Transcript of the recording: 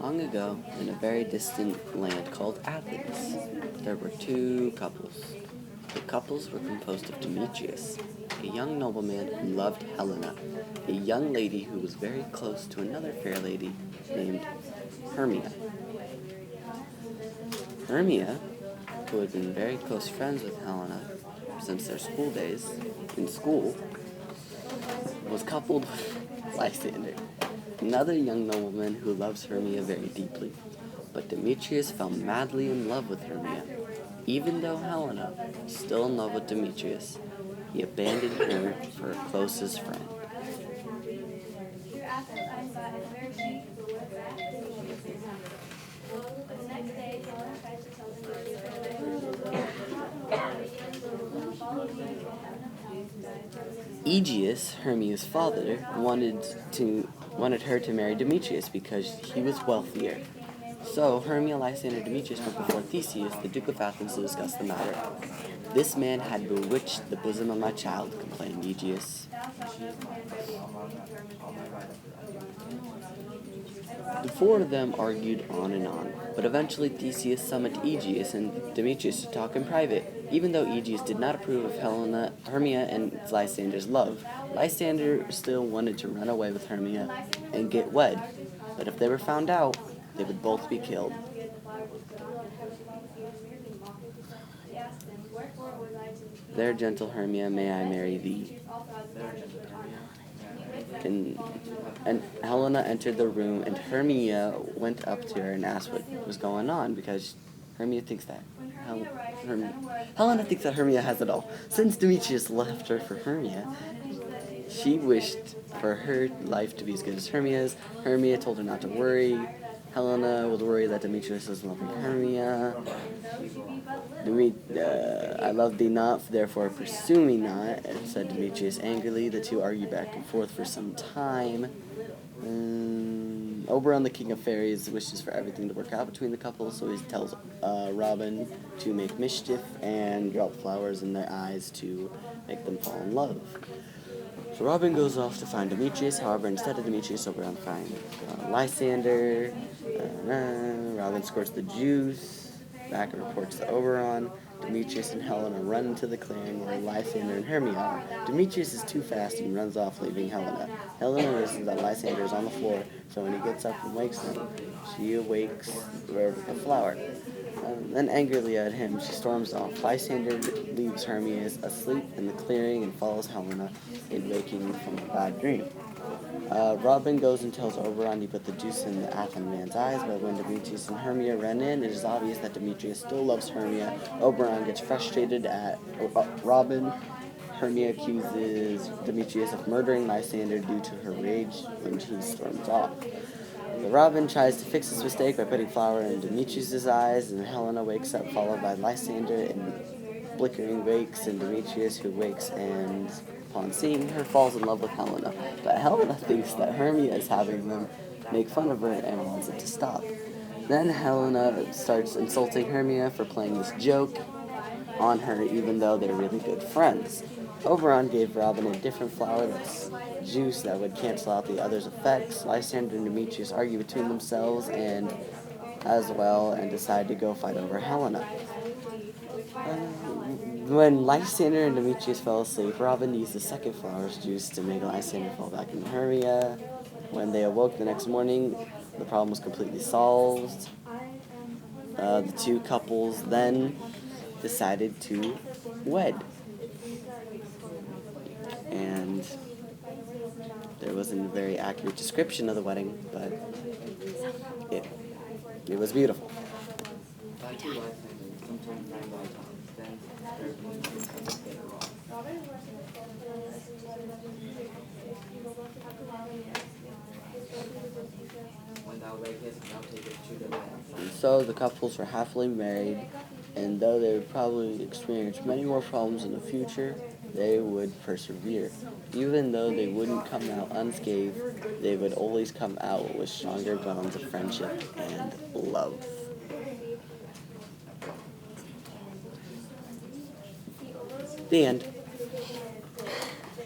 Long ago, in a very distant land called Athens, there were two couples. The couples were composed of Demetrius, a young nobleman who loved Helena, a young lady who was very close to another fair lady named Hermia. Hermia, who had been very close friends with Helena since their school days in school, was coupled with Lysander, another young nobleman who loves Hermia very deeply. But Demetrius fell madly in love with Hermia. Even though Helena was still in love with Demetrius, he abandoned her for her closest friend. Aegeus, Hermia's father, wanted her to marry Demetrius because he was wealthier. So Hermia, Lysander, and Demetrius went before Theseus, the Duke of Athens, to discuss the matter. "This man had bewitched the bosom of my child," complained Aegeus. The four of them argued on and on, but eventually Theseus summoned Aegeus and Demetrius to talk in private. Even though Aegeus did not approve of Hermia and Lysander's love, Lysander still wanted to run away with Hermia and get wed. But if they were found out, they would both be killed. "There, gentle Hermia, may I marry thee?" And Helena entered the room, and Hermia went up to her and asked what was going on, because Hermia thinks that Helena thinks that Hermia has it all. Since Demetrius left her for Hermia, she wished for her life to be as good as Hermia's. Hermia told her not to worry. Helena was worried that Demetrius was loving Hermia. "I love thee not, therefore pursue me not," said Demetrius angrily. The two argued back and forth for some time. Oberon, the king of fairies, wishes for everything to work out between the couple, so he tells Robin to make mischief and drop flowers in their eyes to make them fall in love. So Robin goes off to find Demetrius. However, instead of Demetrius, Oberon finds Lysander. Robin squirts the juice back and reports to Oberon. Demetrius and Helena run into the clearing where Lysander and Hermia are. Demetrius is too fast and runs off, leaving Helena. Helena notices that Lysander is on the floor, so when he gets up and wakes him, she awakes with a flower. Then angrily at him, she storms off. Lysander leaves Hermia asleep in the clearing and follows Helena in waking from a bad dream. Robin goes and tells Oberon he put the juice in the Athens man's eyes, but when Demetrius and Hermia run in, it is obvious that Demetrius still loves Hermia. Oberon gets frustrated at Robin. Hermia accuses Demetrius of murdering Lysander due to her rage when he storms off. Robin tries to fix his mistake by putting flour in Demetrius' eyes, and Helena wakes up, followed by Lysander in flickering wakes, and Demetrius, who wakes and, upon seeing her, falls in love with Helena. But Helena thinks that Hermia is having them make fun of her and wants it to stop. Then Helena starts insulting Hermia for playing this joke on her, even though they're really good friends. Oberon gave Robin a different flower that's juice that would cancel out the other's effects. Lysander and Demetrius argue between themselves and decide to go fight over Helena. When Lysander and Demetrius fell asleep, Robin used the second flower's juice to make Lysander fall back into Hermia. When they awoke the next morning, the problem was completely solved. The two couples then decided to wed. And there wasn't a very accurate description of the wedding, but it was beautiful. And so the couples were happily married, and though they would probably experience many more problems in the future, they would persevere. Even though they wouldn't come out unscathed, they would always come out with stronger bonds of friendship and love. The end.